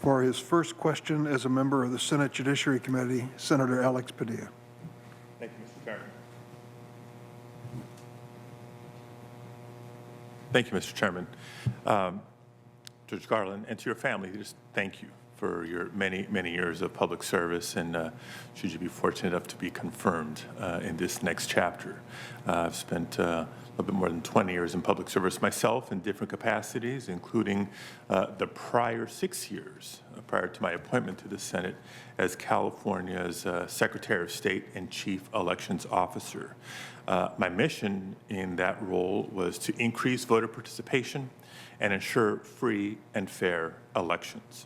For his first question as a member of the Senate Judiciary Committee, Senator Alex Padilla. Thank you, Mr. Chairman. Thank you, Mr. Chairman. Judge Garland, and to your family, just thank you for your many, many years of public service, and should you be fortunate enough to be confirmed in this next chapter. I've spent a little bit more than 20 years in public service myself in different capacities, including the prior 6 years prior to my appointment to the Senate as California's Secretary of State and Chief Elections Officer. My mission in that role was to increase voter participation and ensure free and fair elections.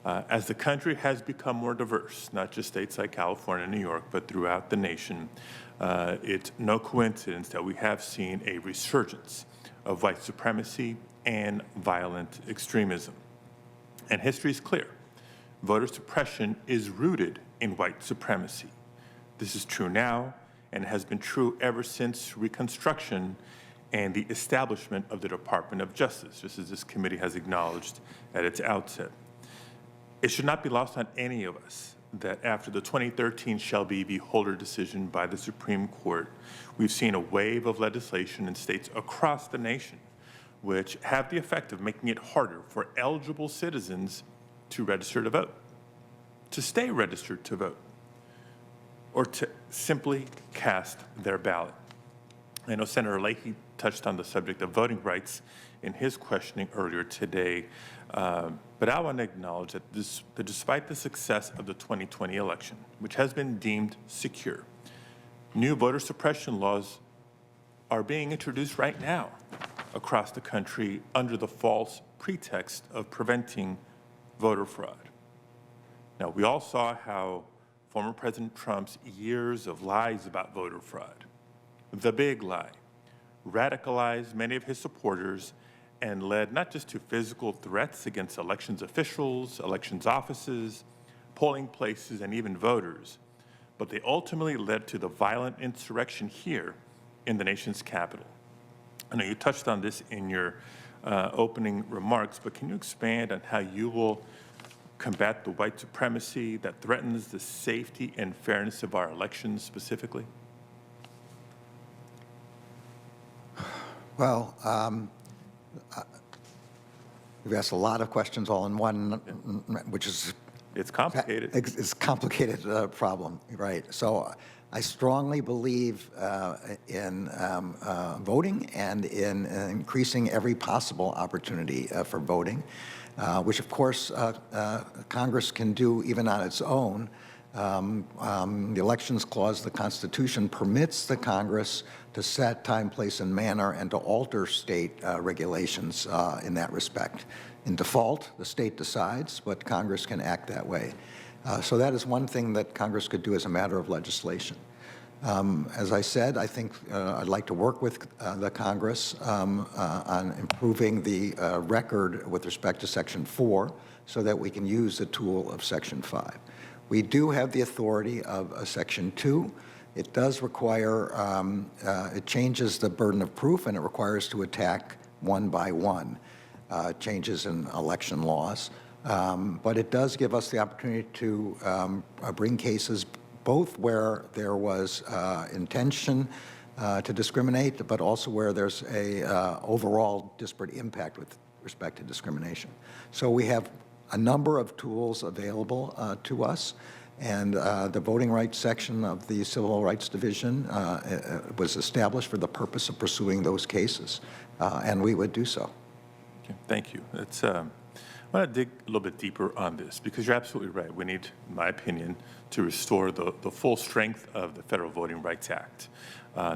As the country has become more diverse, not just states like California and New York, but throughout the nation, it's no coincidence that we have seen a resurgence of white supremacy and violent extremism. And history is clear. Voter suppression is rooted in white supremacy. This is true now and has been true ever since Reconstruction and the establishment of the Department of Justice, just as this committee has acknowledged at its outset. It should not be lost on any of us that after the 2013 Shelby v. Holder decision by the Supreme Court, we've seen a wave of legislation in states across the nation which have the effect of making it harder for eligible citizens to register to vote, to stay registered to vote, or to simply cast their ballot. I know Senator Leahy touched on the subject of voting rights in his questioning earlier today, but I want to acknowledge that despite the success of the 2020 election, which has been deemed secure, new voter suppression laws are being introduced right now across the country under the false pretext of preventing voter fraud. Now, we all saw how former President Trump's years of lies about voter fraud, the big lie, radicalized many of his supporters and led not just to physical threats against elections officials, elections offices, polling places, and even voters, but they ultimately led to the violent insurrection here in the nation's capital. I know you touched on this in your opening remarks, but can you expand on how you will combat the white supremacy that threatens the safety and fairness of our elections specifically? Well, we've asked a lot of questions all in one, which is it's complicated. It's a complicated problem, right? So I strongly believe in voting and in increasing every possible opportunity for voting, which of course Congress can do even on its own. The Elections Clause of the Constitution permits the Congress to set time, place, and manner and to alter state regulations in that respect. In default, the state decides, but Congress can act that way. So that is one thing that Congress could do as a matter of legislation. As I said, I think I'd like to work with the Congress on improving the record with respect to Section 4 so that we can use the tool of Section 5. We do have the authority of Section 2. It does require, it changes the burden of proof, and it requires to attack one by one changes in election laws. But it does give us the opportunity to bring cases both where there was intention to discriminate, but also where there's a overall disparate impact with respect to discrimination. So we have a number of tools available to us, and the voting rights section of the Civil Rights Division was established for the purpose of pursuing those cases, and we would do so. Okay, thank you. It's, I want to dig a little bit deeper on this, because you're absolutely right. We need, in my opinion, to restore the full strength of the Federal Voting Rights Act.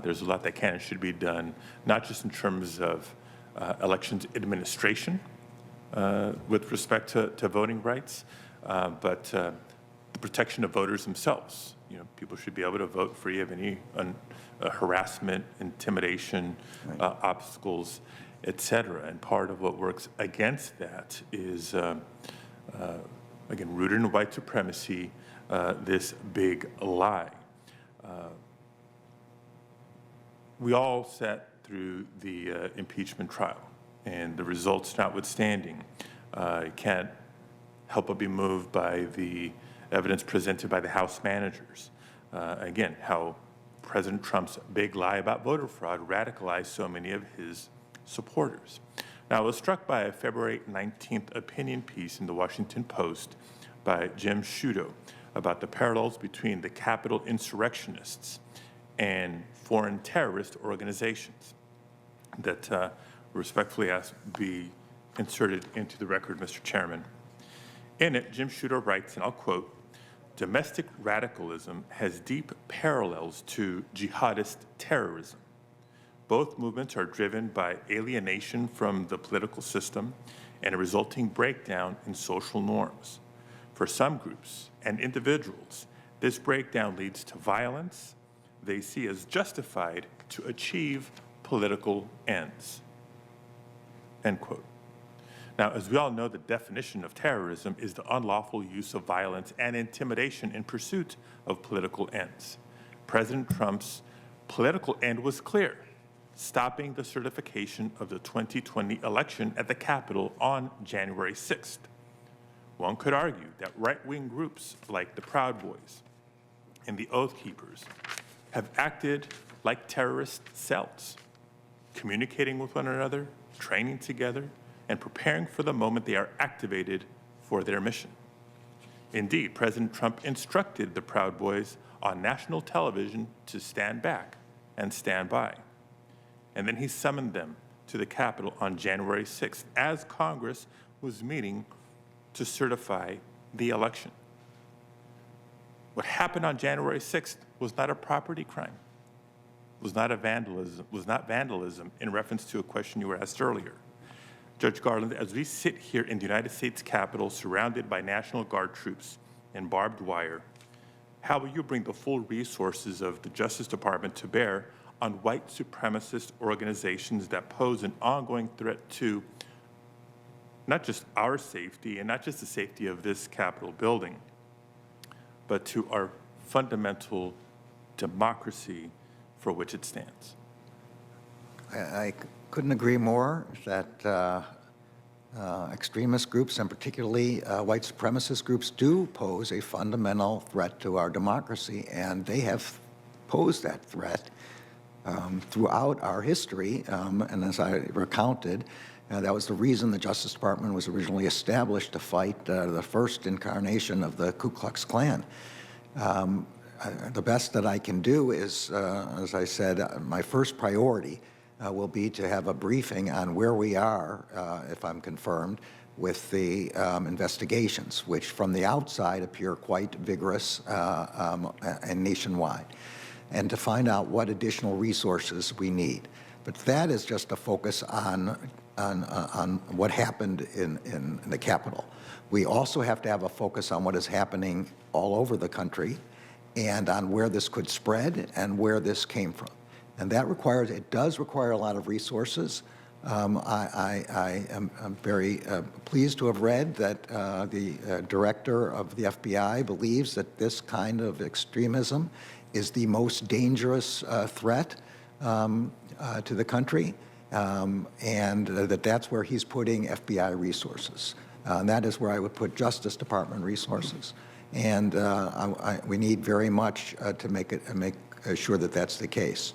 There's a lot that can and should be done, not just in terms of elections administration with respect to voting rights, but the protection of voters themselves. You know, people should be able to vote free of any harassment, intimidation, obstacles, et cetera. And part of what works against that is, again, rooted in white supremacy, this big lie. We all sat through the impeachment trial, and the results notwithstanding, you can't help but be moved by the evidence presented by the House managers. Again, how President Trump's big lie about voter fraud radicalized so many of his supporters. Now, I was struck by a February 19th opinion piece in the Washington Post by Jim Sciutto about the parallels between the Capitol insurrectionists and foreign terrorist organizations that respectfully ask be inserted into the record, Mr. Chairman. In it, Jim Sciutto writes, and I'll quote, "Domestic radicalism has deep parallels to jihadist terrorism. Both movements are driven by alienation from the political system and a resulting breakdown in social norms. For some groups and individuals, this breakdown leads to violence they see as justified to achieve political ends." End quote. Now, as we all know, the definition of terrorism is the unlawful use of violence and intimidation in pursuit of political ends. President Trump's political end was clear: stopping the certification of the 2020 election at the Capitol on January 6th. One could argue that right-wing groups like the Proud Boys and the Oath Keepers have acted like terrorist cells, communicating with one another, training together, and preparing for the moment they are activated for their mission. Indeed, President Trump instructed the Proud Boys on national television to stand back and stand by. And then he summoned them to the Capitol on January 6th as Congress was meeting to certify the election. What happened on January 6th was not a property crime, was not vandalism in reference to a question you were asked earlier. Judge Garland, as we sit here in the United States Capitol surrounded by National Guard troops and barbed wire, how will you bring the full resources of the Justice Department to bear on white supremacist organizations that pose an ongoing threat to not just our safety and not just the safety of this Capitol building, but to our fundamental democracy for which it stands? I couldn't agree more that extremist groups, and particularly white supremacist groups, do pose a fundamental threat to our democracy, and they have posed that threat throughout our history. And as I recounted, that was the reason the Justice Department was originally established, to fight the first incarnation of the Ku Klux Klan. The best that I can do is, as I said, my first priority will be to have a briefing on where we are, if I'm confirmed, with the investigations, which from the outside appear quite vigorous and nationwide, and to find out what additional resources we need. But that is just a focus on what happened in the Capitol. We also have to have a focus on what is happening all over the country and on where this could spread and where this came from. And that it does require a lot of resources. I am very pleased to have read that the director of the FBI believes that this kind of extremism is the most dangerous threat to the country, and that's where he's putting FBI resources. And that is where I would put Justice Department resources. And we need very much to make sure that that's the case.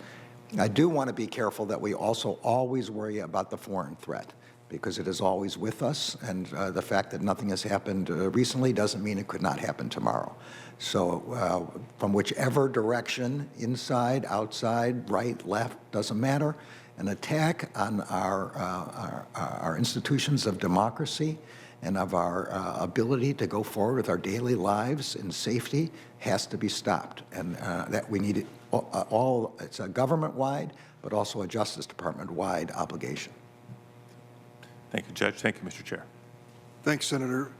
I do want to be careful that we also always worry about the foreign threat, because it is always with us, and the fact that nothing has happened recently doesn't mean it could not happen tomorrow. So from whichever direction, inside, outside, right, left, doesn't matter, an attack on our institutions of democracy and of our ability to go forward with our daily lives in safety has to be stopped. And that we need it all, it's a government-wide, but also a Justice Department-wide obligation. Thank you, Judge. Thank you, Mr. Chair. Thanks, Senator.